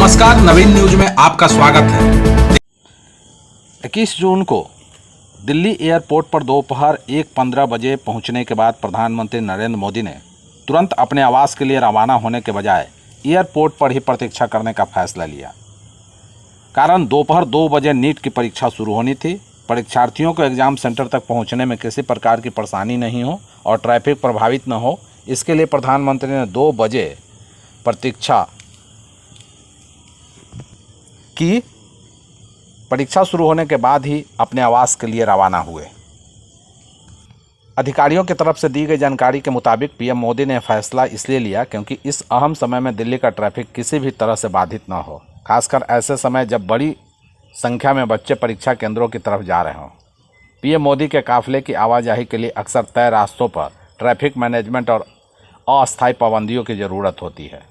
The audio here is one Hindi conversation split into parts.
नमस्कार, नवीन न्यूज में आपका स्वागत है। 21 जून को दिल्ली एयरपोर्ट पर दोपहर 1:15 बजे पहुंचने के बाद प्रधानमंत्री नरेंद्र मोदी ने तुरंत अपने आवास के लिए रवाना होने के बजाय एयरपोर्ट पर ही प्रतीक्षा करने का फैसला लिया। कारण दोपहर 2 बजे नीट की परीक्षा शुरू होनी थी। परीक्षार्थियों को एग्जाम सेंटर तक पहुंचने में किसी प्रकार की परेशानी नहीं हो और ट्रैफिक प्रभावित न हो, इसके लिए प्रधानमंत्री ने 2 बजे प्रतीक्षा की। परीक्षा शुरू होने के बाद ही अपने आवास के लिए रवाना हुए। अधिकारियों की तरफ से दी गई जानकारी के मुताबिक पीएम मोदी ने फैसला इसलिए लिया क्योंकि इस अहम समय में दिल्ली का ट्रैफिक किसी भी तरह से बाधित न हो, खासकर ऐसे समय जब बड़ी संख्या में बच्चे परीक्षा केंद्रों की तरफ जा रहे हों। पीएम मोदी के काफिले की आवाजाही के लिए अक्सर तय रास्तों पर ट्रैफिक मैनेजमेंट और अस्थायी पाबंदियों की ज़रूरत होती है।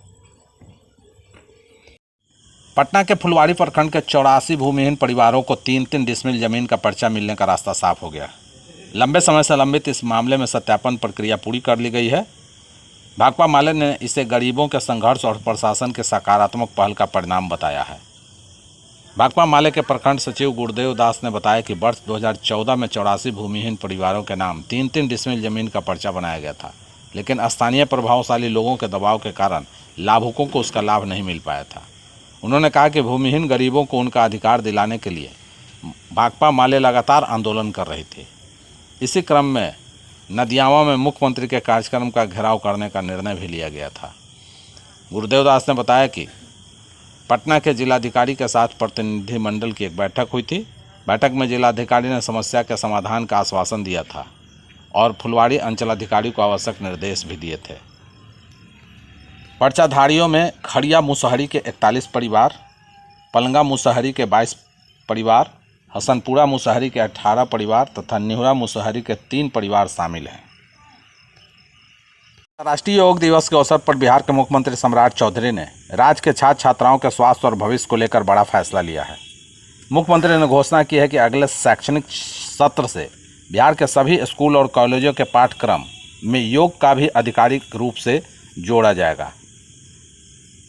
पटना के फुलवाड़ी प्रखंड के 84 भूमिहीन परिवारों को 3-3 डिसमिल जमीन का पर्चा मिलने का रास्ता साफ हो गया। लंबे समय से लंबित इस मामले में सत्यापन प्रक्रिया पूरी कर ली गई है। भाकपा माले ने इसे गरीबों के संघर्ष और प्रशासन के सकारात्मक पहल का परिणाम बताया है। भाकपा माले के प्रखंड सचिव गुरुदेव दास ने बताया कि वर्ष 2014 में 84 भूमिहीन परिवारों के नाम 3-3 डिसमिल जमीन का पर्चा बनाया गया था, लेकिन स्थानीय प्रभावशाली लोगों के दबाव के कारण लाभुकों को उसका लाभ नहीं मिल पाया था। उन्होंने कहा कि भूमिहीन गरीबों को उनका अधिकार दिलाने के लिए भाकपा माले लगातार आंदोलन कर रही थी। इसी क्रम में नदियामा में मुख्यमंत्री के कार्यक्रम का घेराव करने का निर्णय भी लिया गया था। गुरुदेव दास ने बताया कि पटना के जिलाधिकारी के साथ प्रतिनिधिमंडल की एक बैठक हुई थी। बैठक में जिलाधिकारी ने समस्या के समाधान का आश्वासन दिया था और फुलवाड़ी अंचलाधिकारी को आवश्यक निर्देश भी दिए थे। पर्चाधारियों में खड़िया मुसहरी के 41 परिवार, पलंगा मुसहरी के 22 परिवार, हसनपुरा मुसहरी के 18 परिवार तथा निहुरा मुसहरी के 3 परिवार शामिल हैं। राष्ट्रीय योग दिवस के अवसर पर बिहार के मुख्यमंत्री सम्राट चौधरी ने राज्य के छात्र छात्राओं के स्वास्थ्य और भविष्य को लेकर बड़ा फैसला लिया है। मुख्यमंत्री ने घोषणा की है कि अगले शैक्षणिक सत्र से बिहार के सभी स्कूल और कॉलेजों के पाठ्यक्रम में योग का भी आधिकारिक रूप से जोड़ा जाएगा।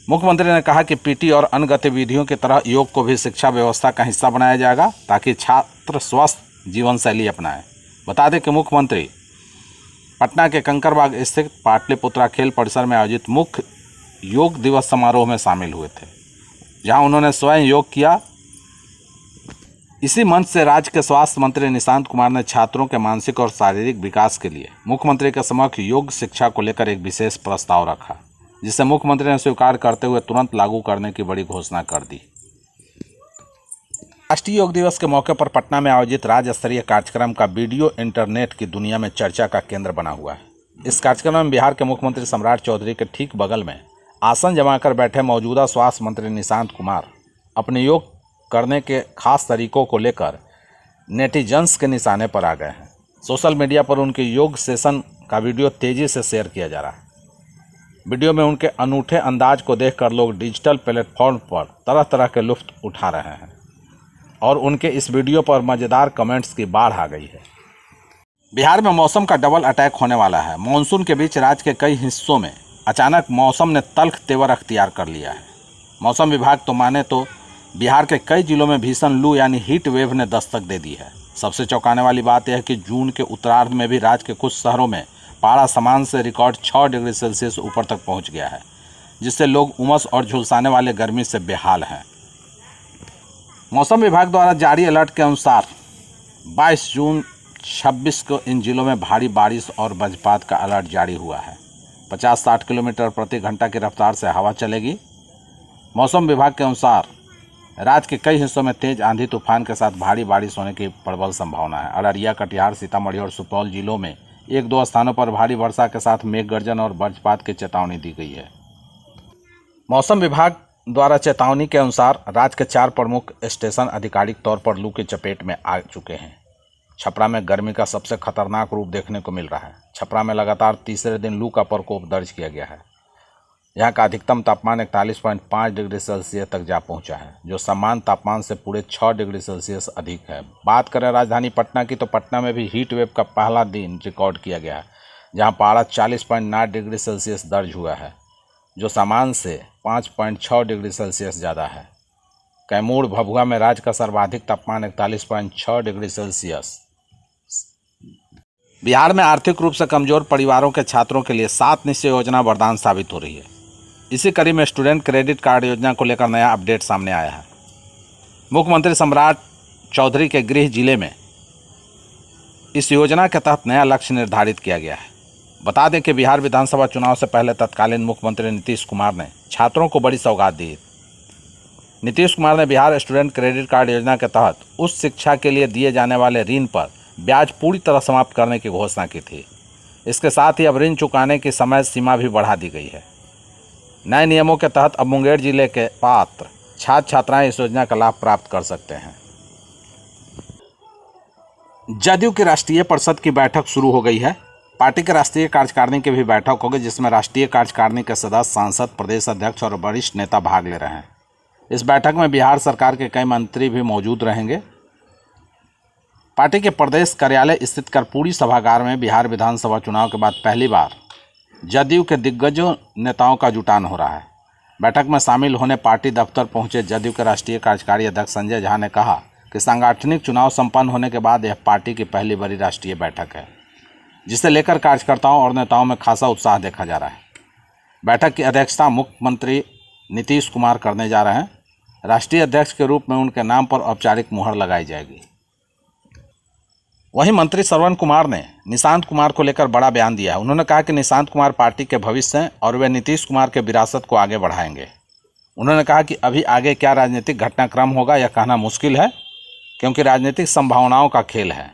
मुख्यमंत्री ने कहा कि पीटी और अन्य गतिविधियों की तरह योग को भी शिक्षा व्यवस्था का हिस्सा बनाया जाएगा ताकि छात्र स्वस्थ जीवन शैली अपनाएं। बता दें कि मुख्यमंत्री पटना के कंकड़बाग स्थित पाटलिपुत्रा खेल परिसर में आयोजित मुख्य योग दिवस समारोह में शामिल हुए थे, जहां उन्होंने स्वयं योग किया। इसी मंच से राज्य के स्वास्थ्य मंत्री निशांत कुमार ने छात्रों के मानसिक और शारीरिक विकास के लिए मुख्यमंत्री के समक्ष योग शिक्षा को लेकर एक विशेष प्रस्ताव रखा, जिसे मुख्यमंत्री ने स्वीकार करते हुए तुरंत लागू करने की बड़ी घोषणा कर दी। राष्ट्रीय योग दिवस के मौके पर पटना में आयोजित राज्य स्तरीय कार्यक्रम का वीडियो इंटरनेट की दुनिया में चर्चा का केंद्र बना हुआ है। इस कार्यक्रम में बिहार के मुख्यमंत्री सम्राट चौधरी के ठीक बगल में आसन जमाकर बैठे मौजूदा स्वास्थ्य मंत्री निशांत कुमार अपने योग करने के खास तरीकों को लेकर नेटिजन्स के निशाने पर आ गए हैं। सोशल मीडिया पर उनके योग सेशन का वीडियो तेजी से शेयर किया जा रहा है। वीडियो में उनके अनूठे अंदाज को देखकर लोग डिजिटल प्लेटफॉर्म पर तरह तरह के लुत्फ उठा रहे हैं और उनके इस वीडियो पर मज़ेदार कमेंट्स की बाढ़ आ गई है। बिहार में मौसम का डबल अटैक होने वाला है। मानसून के बीच राज्य के कई हिस्सों में अचानक मौसम ने तल्ख तेवर अख्तियार कर लिया है। मौसम विभाग तो माने तो बिहार के कई जिलों में भीषण लू यानी हीट वेव ने दस्तक दे दी है। सबसे चौंकाने वाली बात यह है कि जून के उत्तरार्ध में भी राज्य के कुछ शहरों में पारा सामान्य से रिकॉर्ड 6 डिग्री सेल्सियस ऊपर तक पहुंच गया है, जिससे लोग उमस और झुलसाने वाले गर्मी से बेहाल हैं। मौसम विभाग द्वारा जारी अलर्ट के अनुसार 22 जून 26 को इन जिलों में भारी बारिश और वज्रपात का अलर्ट जारी हुआ है। 50-60 किलोमीटर प्रति घंटा की रफ्तार से हवा चलेगी। मौसम विभाग के अनुसार राज्य के कई हिस्सों में तेज आंधी तूफान के साथ भारी बारिश होने की प्रबल संभावना है। अररिया, कटिहार, सीतामढ़ी और सुपौल जिलों में 1-2 स्थानों पर भारी वर्षा के साथ मेघ गर्जन और वज्रपात की चेतावनी दी गई है। मौसम विभाग द्वारा चेतावनी के अनुसार राज्य के 4 प्रमुख स्टेशन आधिकारिक तौर पर लू की चपेट में आ चुके हैं। छपरा में गर्मी का सबसे खतरनाक रूप देखने को मिल रहा है। छपरा में लगातार तीसरे दिन लू का प्रकोप दर्ज किया गया है। यहाँ का अधिकतम तापमान 41.5 डिग्री सेल्सियस तक जा पहुँचा है, जो सामान्य तापमान से पूरे 6 डिग्री सेल्सियस अधिक है। बात करें राजधानी पटना की, तो पटना में भी हीट वेव का पहला दिन रिकॉर्ड किया गया है, जहाँ पारा 40.9 डिग्री सेल्सियस दर्ज हुआ है। जो सामान्य से 5.6 डिग्री सेल्सियस ज़्यादा है। कैमूर भभुआ में राज्य का सर्वाधिक तापमान 41.6 डिग्री सेल्सियस। बिहार में आर्थिक रूप से कमजोर परिवारों के छात्रों के लिए 7 निश्चय योजना वरदान साबित हो रही है। इसी कड़ी में स्टूडेंट क्रेडिट कार्ड योजना को लेकर नया अपडेट सामने आया है। मुख्यमंत्री सम्राट चौधरी के गृह जिले में इस योजना के तहत नया लक्ष्य निर्धारित किया गया है। बता दें कि बिहार विधानसभा चुनाव से पहले तत्कालीन मुख्यमंत्री नीतीश कुमार ने छात्रों को बड़ी सौगात दी। नीतीश कुमार ने बिहार स्टूडेंट क्रेडिट कार्ड योजना के तहत उच्च शिक्षा के लिए दिए जाने वाले ऋण पर ब्याज पूरी तरह समाप्त करने की घोषणा की थी। इसके साथ ही अब ऋण चुकाने की समय सीमा भी बढ़ा दी गई है। नए नियमों के तहत अब मुंगेर जिले के पात्र छात्र छात्राएं इस योजना का लाभ प्राप्त कर सकते हैं। जदयू की राष्ट्रीय परिषद की बैठक शुरू हो गई है। पार्टी के राष्ट्रीय कार्यकारिणी की भी बैठक होगी, जिसमें राष्ट्रीय कार्यकारिणी के सदस्य, सांसद, प्रदेश अध्यक्ष और वरिष्ठ नेता भाग ले रहे हैं। इस बैठक में बिहार सरकार के कई मंत्री भी मौजूद रहेंगे। पार्टी के प्रदेश कार्यालय स्थित कर्पूरी सभागार में बिहार विधानसभा चुनाव के बाद पहली बार जदयू के दिग्गज नेताओं का जुटान हो रहा है। बैठक में शामिल होने पार्टी दफ्तर पहुंचे जदयू के राष्ट्रीय कार्यकारी अध्यक्ष संजय झा ने कहा कि सांगठनिक चुनाव संपन्न होने के बाद यह पार्टी की पहली बड़ी राष्ट्रीय बैठक है, जिसे लेकर कार्यकर्ताओं और नेताओं में खासा उत्साह देखा जा रहा है। बैठक की अध्यक्षता मुख्यमंत्री नीतीश कुमार करने जा रहे हैं। राष्ट्रीय अध्यक्ष के रूप में उनके नाम पर औपचारिक मुहर लगाई जाएगी। वहीं मंत्री श्रवण कुमार ने निशांत कुमार को लेकर बड़ा बयान दिया है। उन्होंने कहा कि निशांत कुमार पार्टी के भविष्य हैं और वे नीतीश कुमार के विरासत को आगे बढ़ाएंगे। उन्होंने कहा कि अभी आगे क्या राजनीतिक घटनाक्रम होगा यह कहना मुश्किल है, क्योंकि राजनीतिक संभावनाओं का खेल है।